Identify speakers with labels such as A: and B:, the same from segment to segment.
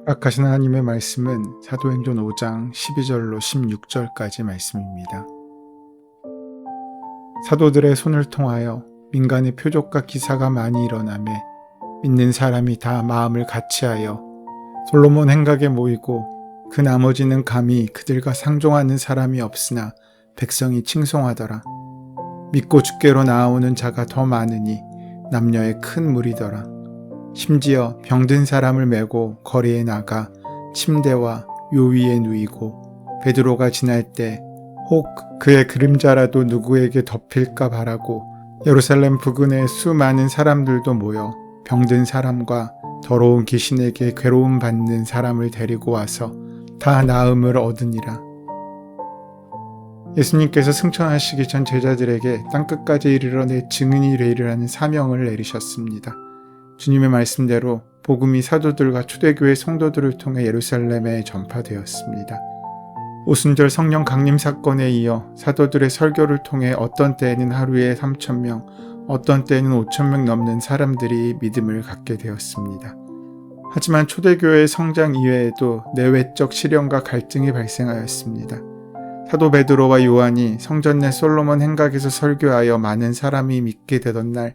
A: 허락하신 하나님의 말씀은 사도행전 5장 12절로 16절까지 말씀입니다. 사도들의 손을 통하여 민간의 표적과 기사가 많이 일어나매 믿는 사람이 다 마음을 같이하여 솔로몬 행각에 모이고 그 나머지는 감히 그들과 상종하는 사람이 없으나 백성이 칭송하더라. 믿고 주께로 나아오는 자가 더 많으니 남녀의 큰 무리더라. 심지어 병든 사람을 메고 거리에 나가 침대와 요 위에 누이고 베드로가 지날 때 혹 그의 그림자라도 누구에게 덮일까 바라고 예루살렘 부근에 수많은 사람들도 모여 병든 사람과 더러운 귀신에게 괴로움 받는 사람을 데리고 와서 다 나음을 얻으니라. 예수님께서 승천하시기 전 제자들에게 땅끝까지 이르러 내 증인이 되리라는 사명을 내리셨습니다. 주님의 말씀대로 복음이 사도들과 초대교회 성도들을 통해 예루살렘에 전파되었습니다. 오순절 성령 강림 사건에 이어 사도들의 설교를 통해 어떤 때에는 하루에 3,000명, 어떤 때에는 5,000명 넘는 사람들이 믿음을 갖게 되었습니다. 하지만 초대교회의 성장 이외에도 내외적 시련과 갈등이 발생하였습니다. 사도 베드로와 요한이 성전 내 솔로몬 행각에서 설교하여 많은 사람이 믿게 되던 날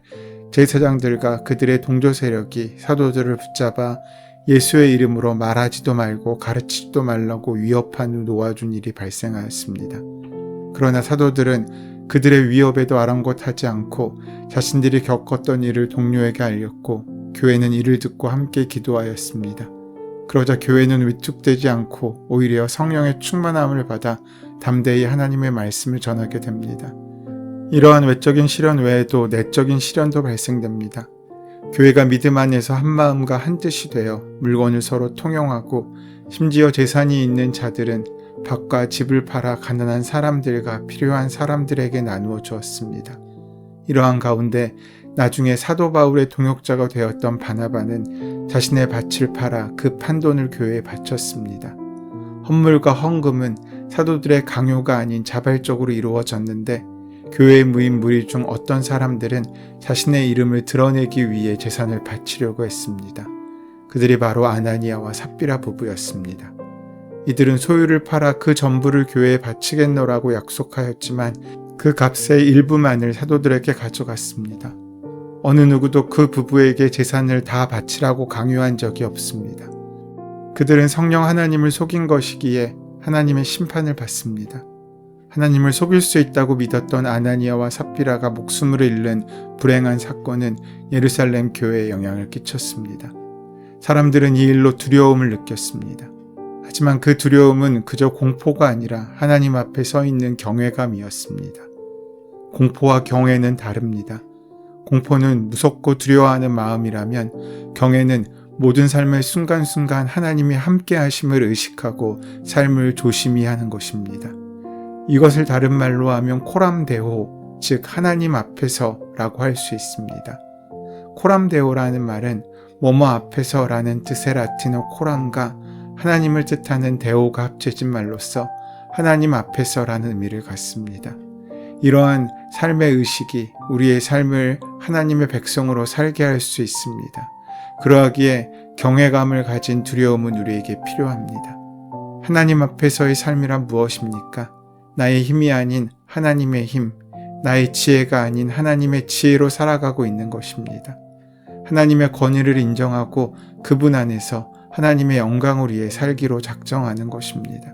A: 제사장들과 그들의 동조 세력이 사도들을 붙잡아 예수의 이름으로 말하지도 말고 가르치지도 말라고 위협한 후 놓아준 일이 발생하였습니다. 그러나 사도들은 그들의 위협에도 아랑곳하지 않고 자신들이 겪었던 일을 동료에게 알렸고 교회는 이를 듣고 함께 기도하였습니다. 그러자 교회는 위축되지 않고 오히려 성령의 충만함을 받아 담대히 하나님의 말씀을 전하게 됩니다. 이러한 외적인 시련 외에도 내적인 시련도 발생됩니다. 교회가 믿음 안에서 한마음과 한뜻이 되어 물건을 서로 통용하고 심지어 재산이 있는 자들은 밭과 집을 팔아 가난한 사람들과 필요한 사람들에게 나누어 주었습니다. 이러한 가운데 나중에 사도 바울의 동역자가 되었던 바나바는 자신의 밭을 팔아 그 판돈을 교회에 바쳤습니다. 헌물과 헌금은 사도들의 강요가 아닌 자발적으로 이루어졌는데 교회에 모인 무리 중 어떤 사람들은 자신의 이름을 드러내기 위해 재산을 바치려고 했습니다. 그들이 바로 아나니아와 삽비라 부부였습니다. 이들은 소유를 팔아 그 전부를 교회에 바치겠노라고 약속하였지만 그 값의 일부만을 사도들에게 가져갔습니다. 어느 누구도 그 부부에게 재산을 다 바치라고 강요한 적이 없습니다. 그들은 성령 하나님을 속인 것이기에 하나님의 심판을 받습니다. 하나님을 속일 수 있다고 믿었던 아나니아와 삽비라가 목숨을 잃는 불행한 사건은 예루살렘 교회에 영향을 끼쳤습니다. 사람들은 이 일로 두려움을 느꼈습니다. 하지만 그 두려움은 그저 공포가 아니라 하나님 앞에 서 있는 경외감이었습니다. 공포와 경외는 다릅니다. 공포는 무섭고 두려워하는 마음이라면 경외는 모든 삶의 순간순간 하나님이 함께 하심을 의식하고 삶을 조심히 하는 것입니다. 이것을 다른 말로 하면 코람데오, 즉 하나님 앞에서라고 할 수 있습니다. 코람데오라는 말은 뭐뭐 앞에서라는 뜻의 라틴어 코람과 하나님을 뜻하는 데오가 합쳐진 말로서 하나님 앞에서라는 의미를 갖습니다. 이러한 삶의 의식이 우리의 삶을 하나님의 백성으로 살게 할 수 있습니다. 그러하기에 경외감을 가진 두려움은 우리에게 필요합니다. 하나님 앞에서의 삶이란 무엇입니까? 나의 힘이 아닌 하나님의 힘, 나의 지혜가 아닌 하나님의 지혜로 살아가고 있는 것입니다. 하나님의 권위를 인정하고 그분 안에서 하나님의 영광을 위해 살기로 작정하는 것입니다.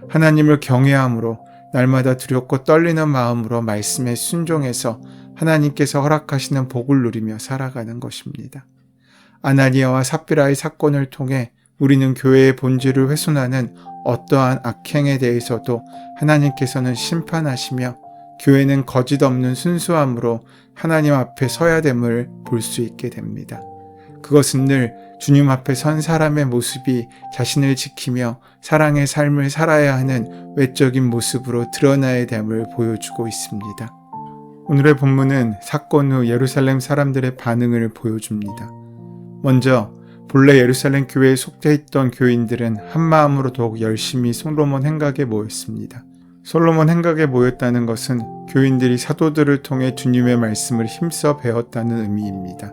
A: 하나님을 경외함으로 날마다 두렵고 떨리는 마음으로 말씀에 순종해서 하나님께서 허락하시는 복을 누리며 살아가는 것입니다. 아나니아와 삽비라의 사건을 통해 우리는 교회의 본질을 훼손하는 어떠한 악행에 대해서도 하나님께서는 심판하시며 교회는 거짓 없는 순수함으로 하나님 앞에 서야 됨을 볼 수 있게 됩니다. 그것은 늘 주님 앞에 선 사람의 모습이 자신을 지키며 사랑의 삶을 살아야 하는 외적인 모습으로 드러나야 됨을 보여주고 있습니다. 오늘의 본문은 사건 후 예루살렘 사람들의 반응을 보여줍니다. 먼저 본래 예루살렘 교회에 속해 있던 교인들은 한마음으로 더욱 열심히 솔로몬 행각에 모였습니다. 솔로몬 행각에 모였다는 것은 교인들이 사도들을 통해 주님의 말씀을 힘써 배웠다는 의미입니다.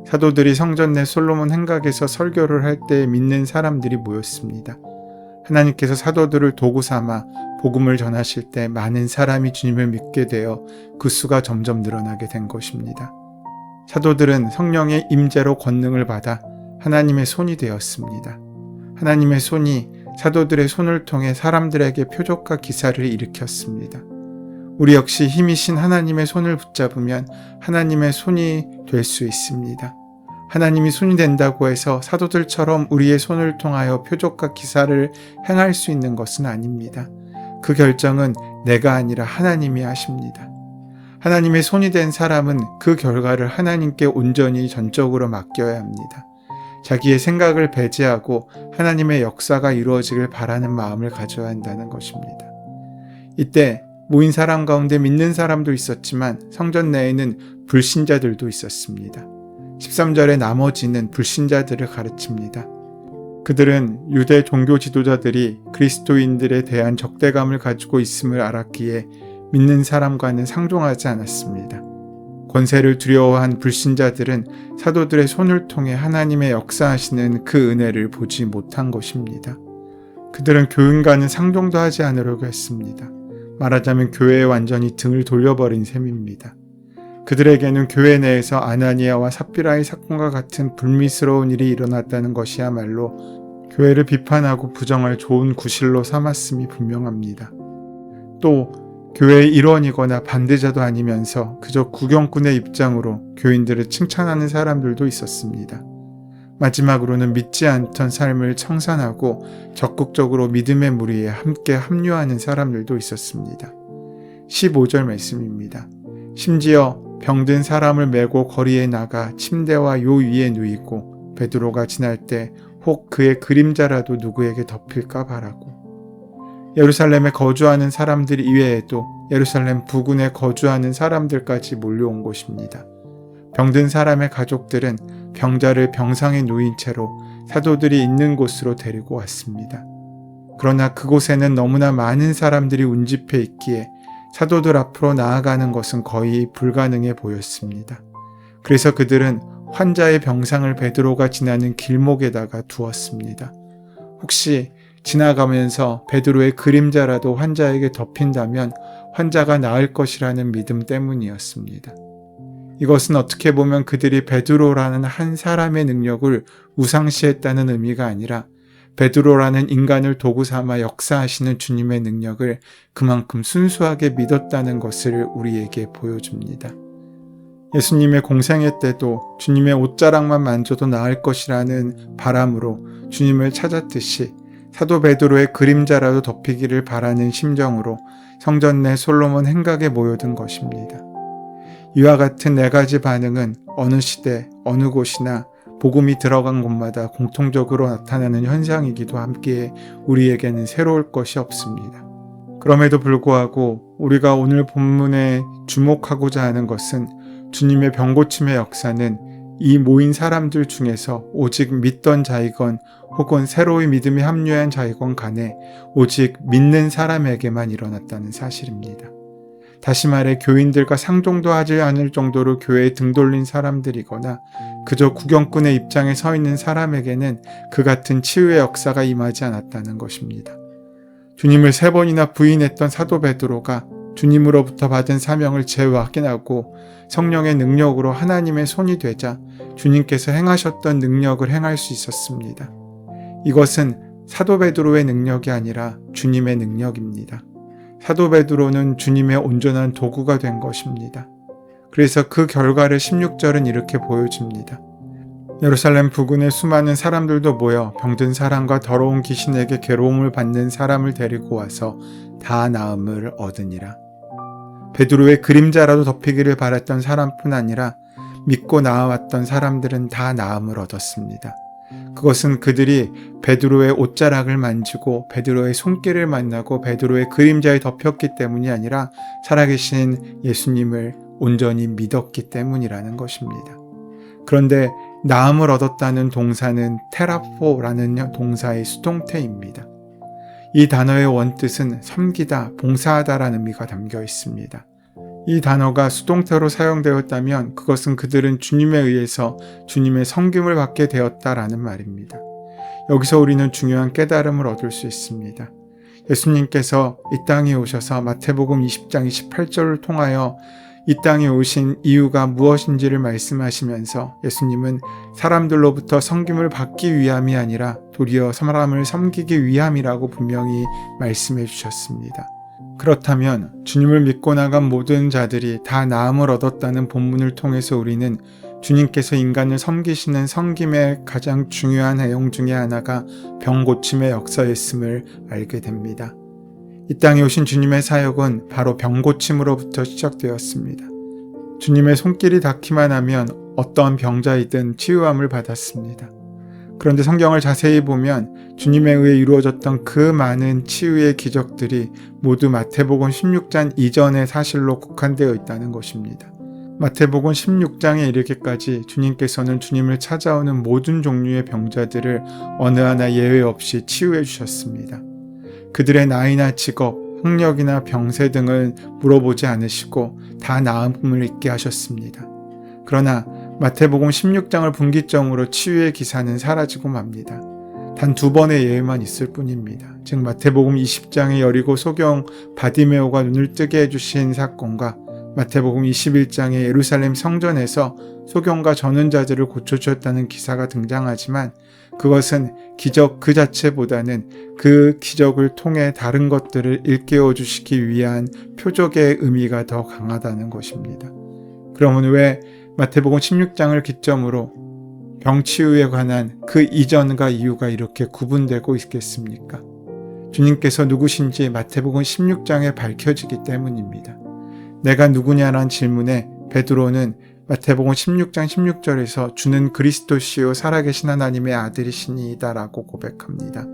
A: 사도들이 성전 내 솔로몬 행각에서 설교를 할 때 믿는 사람들이 모였습니다. 하나님께서 사도들을 도구 삼아 복음을 전하실 때 많은 사람이 주님을 믿게 되어 그 수가 점점 늘어나게 된 것입니다. 사도들은 성령의 임재로 권능을 받아 하나님의 손이 되었습니다. 하나님의 손이 사도들의 손을 통해 사람들에게 표적과 기사를 일으켰습니다. 우리 역시 힘이신 하나님의 손을 붙잡으면 하나님의 손이 될 수 있습니다. 하나님이 손이 된다고 해서 사도들처럼 우리의 손을 통하여 표적과 기사를 행할 수 있는 것은 아닙니다. 그 결정은 내가 아니라 하나님이 하십니다. 하나님의 손이 된 사람은 그 결과를 하나님께 온전히 전적으로 맡겨야 합니다. 자기의 생각을 배제하고 하나님의 역사가 이루어지길 바라는 마음을 가져야 한다는 것입니다. 이때 모인 사람 가운데 믿는 사람도 있었지만 성전 내에는 불신자들도 있었습니다. 13절의 나머지는 불신자들을 가르칩니다. 그들은 유대 종교 지도자들이 그리스도인들에 대한 적대감을 가지고 있음을 알았기에 믿는 사람과는 상종하지 않았습니다. 권세를 두려워한 불신자들은 사도들의 손을 통해 하나님의 역사하시는 그 은혜를 보지 못한 것입니다. 그들은 교인과는 상종도 하지 않으려고 했습니다. 말하자면 교회에 완전히 등을 돌려버린 셈입니다. 그들에게는 교회 내에서 아나니아와 삽비라의 사건과 같은 불미스러운 일이 일어났다는 것이야말로 교회를 비판하고 부정할 좋은 구실로 삼았음이 분명합니다. 또 교회의 일원이거나 반대자도 아니면서 그저 구경꾼의 입장으로 교인들을 칭찬하는 사람들도 있었습니다. 마지막으로는 믿지 않던 삶을 청산하고 적극적으로 믿음의 무리에 함께 합류하는 사람들도 있었습니다. 15절 말씀입니다. 심지어 병든 사람을 메고 거리에 나가 침대와 요 위에 누이고 베드로가 지날 때 혹 그의 그림자라도 누구에게 덮일까 바라고. 예루살렘에 거주하는 사람들 이외에도 예루살렘 부근에 거주하는 사람들까지 몰려온 곳입니다. 병든 사람의 가족들은 병자를 병상에 누인 채로 사도들이 있는 곳으로 데리고 왔습니다. 그러나 그곳에는 너무나 많은 사람들이 운집해 있기에 사도들 앞으로 나아가는 것은 거의 불가능해 보였습니다. 그래서 그들은 환자의 병상을 베드로가 지나는 길목에다가 두었습니다. 혹시 지나가면서 베드로의 그림자라도 환자에게 덮인다면 환자가 나을 것이라는 믿음 때문이었습니다. 이것은 어떻게 보면 그들이 베드로라는 한 사람의 능력을 우상시했다는 의미가 아니라 베드로라는 인간을 도구 삼아 역사하시는 주님의 능력을 그만큼 순수하게 믿었다는 것을 우리에게 보여줍니다. 예수님의 공생애 때도 주님의 옷자락만 만져도 나을 것이라는 바람으로 주님을 찾았듯이 사도 베드로의 그림자라도 덮이기를 바라는 심정으로 성전 내 솔로몬 행각에 모여든 것입니다. 이와 같은 네 가지 반응은 어느 시대, 어느 곳이나 복음이 들어간 곳마다 공통적으로 나타나는 현상이기도 함께 우리에게는 새로울 것이 없습니다. 그럼에도 불구하고 우리가 오늘 본문에 주목하고자 하는 것은 주님의 병고침의 역사는 이 모인 사람들 중에서 오직 믿던 자이건 혹은 새로이 믿음에 합류한 자이건 간에 오직 믿는 사람에게만 일어났다는 사실입니다. 다시 말해 교인들과 상종도 하지 않을 정도로 교회에 등 돌린 사람들이거나 그저 구경꾼의 입장에 서 있는 사람에게는 그 같은 치유의 역사가 임하지 않았다는 것입니다. 주님을 3번이나 부인했던 사도 베드로가 주님으로부터 받은 사명을 재확인하고 성령의 능력으로 하나님의 손이 되자 주님께서 행하셨던 능력을 행할 수 있었습니다. 이것은 사도 베드로의 능력이 아니라 주님의 능력입니다. 사도 베드로는 주님의 온전한 도구가 된 것입니다. 그래서 그 결과를 16절은 이렇게 보여줍니다. 예루살렘 부근에 수많은 사람들도 모여 병든 사람과 더러운 귀신에게 괴로움을 받는 사람을 데리고 와서 다 나음을 얻으니라. 베드로의 그림자라도 덮이기를 바랐던 사람뿐 아니라 믿고 나아왔던 사람들은 다 나음을 얻었습니다. 그것은 그들이 베드로의 옷자락을 만지고 베드로의 손길을 만나고 베드로의 그림자에 덮였기 때문이 아니라 살아계신 예수님을 온전히 믿었기 때문이라는 것입니다. 그런데 나음을 얻었다는 동사는 테라포라는 동사의 수동태입니다. 이 단어의 원뜻은 섬기다, 봉사하다라는 의미가 담겨 있습니다. 이 단어가 수동태로 사용되었다면 그것은 그들은 주님에 의해서 주님의 섬김을 받게 되었다라는 말입니다. 여기서 우리는 중요한 깨달음을 얻을 수 있습니다. 예수님께서 이 땅에 오셔서 마태복음 20장 28절을 통하여 이 땅에 오신 이유가 무엇인지를 말씀하시면서 예수님은 사람들로부터 섬김을 받기 위함이 아니라 도리어 사람을 섬기기 위함이라고 분명히 말씀해 주셨습니다. 그렇다면 주님을 믿고 나간 모든 자들이 다 나음을 얻었다는 본문을 통해서 우리는 주님께서 인간을 섬기시는 섬김의 가장 중요한 내용 중에 하나가 병 고침의 역사였음을 알게 됩니다. 이 땅에 오신 주님의 사역은 바로 병 고침으로부터 시작되었습니다. 주님의 손길이 닿기만 하면 어떠한 병자이든 치유함을 받았습니다. 그런데 성경을 자세히 보면 주님에 의해 이루어졌던 그 많은 치유의 기적들이 모두 마태복음 16장 이전의 사실로 국한되어 있다는 것입니다. 마태복음 16장에 이르기까지 주님께서는 주님을 찾아오는 모든 종류의 병자들을 어느 하나 예외 없이 치유해 주셨습니다. 그들의 나이나 직업, 학력이나 병세 등을 물어보지 않으시고 다 나음을 잊게 하셨습니다. 그러나 마태복음 16장을 분기점으로 치유의 기사는 사라지고 맙니다. 단 2번의 예외만 있을 뿐입니다. 즉 마태복음 20장의 여리고 소경 바디메오가 눈을 뜨게 해주신 사건과 마태복음 21장의 예루살렘 성전에서 소경과 전원자들을 고쳐주었다는 기사가 등장하지만 그것은 기적 그 자체보다는 그 기적을 통해 다른 것들을 일깨워 주시기 위한 표적의 의미가 더 강하다는 것입니다. 그러면 왜 마태복음 16장을 기점으로 병치유에 관한 그 이전과 이유가 이렇게 구분되고 있겠습니까? 주님께서 누구신지 마태복음 16장에 밝혀지기 때문입니다. 내가 누구냐란 질문에 베드로는 마태복음 16장 16절에서 주는 그리스도시요 살아계신 하나님의 아들이시니이다 라고 고백합니다.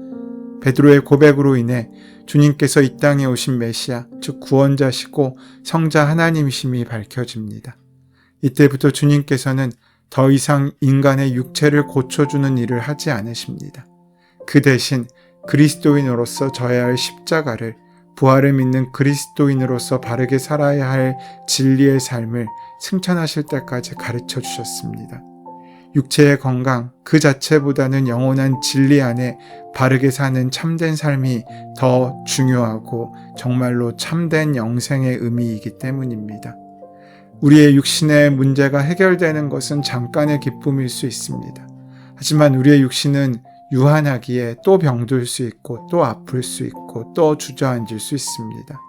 A: 베드로의 고백으로 인해 주님께서 이 땅에 오신 메시아, 즉 구원자시고 성자 하나님이심이 밝혀집니다. 이때부터 주님께서는 더 이상 인간의 육체를 고쳐주는 일을 하지 않으십니다. 그 대신 그리스도인으로서 져야 할 십자가를 부활을 믿는 그리스도인으로서 바르게 살아야 할 진리의 삶을 승천하실 때까지 가르쳐 주셨습니다. 육체의 건강 그 자체보다는 영원한 진리 안에 바르게 사는 참된 삶이 더 중요하고 정말로 참된 영생의 의미이기 때문입니다. 우리의 육신의 문제가 해결되는 것은 잠깐의 기쁨일 수 있습니다. 하지만 우리의 육신은 유한하기에 또 병들 수 있고 또 아플 수 있고 또 주저앉을 수 있습니다.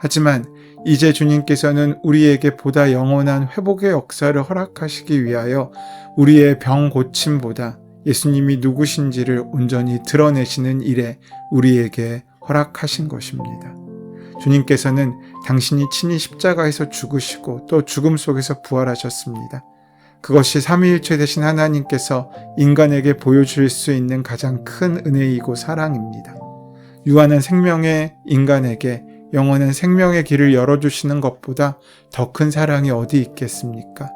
A: 하지만 이제 주님께서는 우리에게 보다 영원한 회복의 역사를 허락하시기 위하여 우리의 병 고침보다 예수님이 누구신지를 온전히 드러내시는 일에 우리에게 허락하신 것입니다. 주님께서는 당신이 친히 십자가에서 죽으시고 또 죽음 속에서 부활하셨습니다. 그것이 삼위일체 되신 하나님께서 인간에게 보여줄 수 있는 가장 큰 은혜이고 사랑입니다. 유한한 생명의 인간에게 영원한 생명의 길을 열어주시는 것보다 더 큰 사랑이 어디 있겠습니까?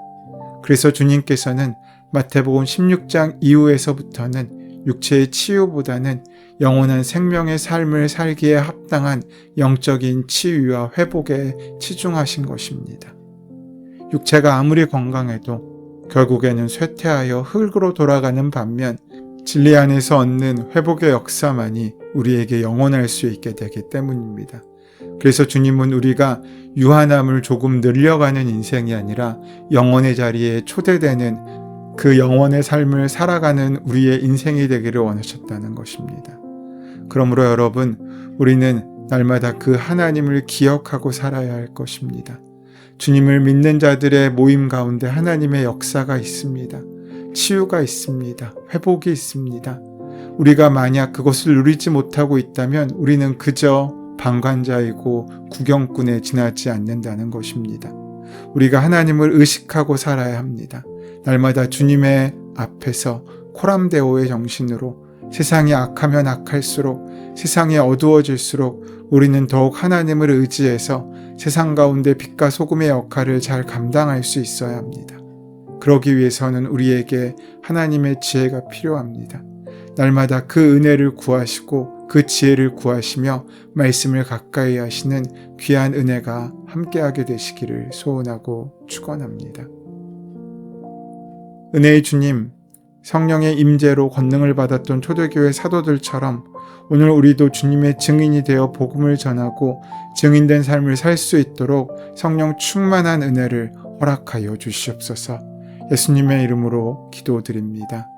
A: 그래서 주님께서는 마태복음 16장 이후에서부터는 육체의 치유보다는 영원한 생명의 삶을 살기에 합당한 영적인 치유와 회복에 치중하신 것입니다. 육체가 아무리 건강해도 결국에는 쇠퇴하여 흙으로 돌아가는 반면 진리 안에서 얻는 회복의 역사만이 우리에게 영원할 수 있게 되기 때문입니다. 그래서 주님은 우리가 유한함을 조금 늘려가는 인생이 아니라 영원의 자리에 초대되는 그 영원의 삶을 살아가는 우리의 인생이 되기를 원하셨다는 것입니다. 그러므로 여러분, 우리는 날마다 그 하나님을 기억하고 살아야 할 것입니다. 주님을 믿는 자들의 모임 가운데 하나님의 역사가 있습니다. 치유가 있습니다. 회복이 있습니다. 우리가 만약 그것을 누리지 못하고 있다면 우리는 그저 방관자이고 구경꾼에 지나지 않는다는 것입니다. 우리가 하나님을 의식하고 살아야 합니다. 날마다 주님의 앞에서 코람데오의 정신으로 세상이 악하면 악할수록 세상이 어두워질수록 우리는 더욱 하나님을 의지해서 세상 가운데 빛과 소금의 역할을 잘 감당할 수 있어야 합니다. 그러기 위해서는 우리에게 하나님의 지혜가 필요합니다. 날마다 그 은혜를 구하시고 그 지혜를 구하시며 말씀을 가까이 하시는 귀한 은혜가 함께하게 되시기를 소원하고 축원합니다. 은혜의 주님, 성령의 임재로 권능을 받았던 초대교회 사도들처럼 오늘 우리도 주님의 증인이 되어 복음을 전하고 증인된 삶을 살 수 있도록 성령 충만한 은혜를 허락하여 주시옵소서. 예수님의 이름으로 기도드립니다.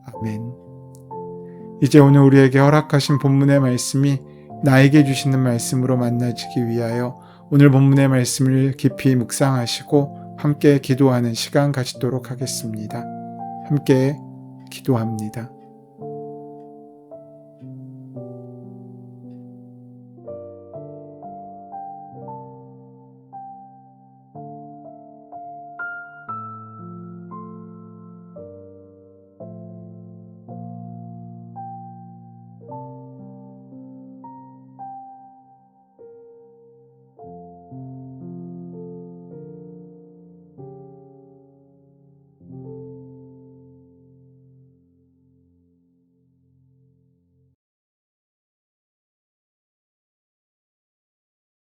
A: 아멘. 이제 오늘 우리에게 허락하신 본문의 말씀이 나에게 주시는 말씀으로 만나지기 위하여 오늘 본문의 말씀을 깊이 묵상하시고 함께 기도하는 시간 가지도록 하겠습니다. 함께 기도합니다.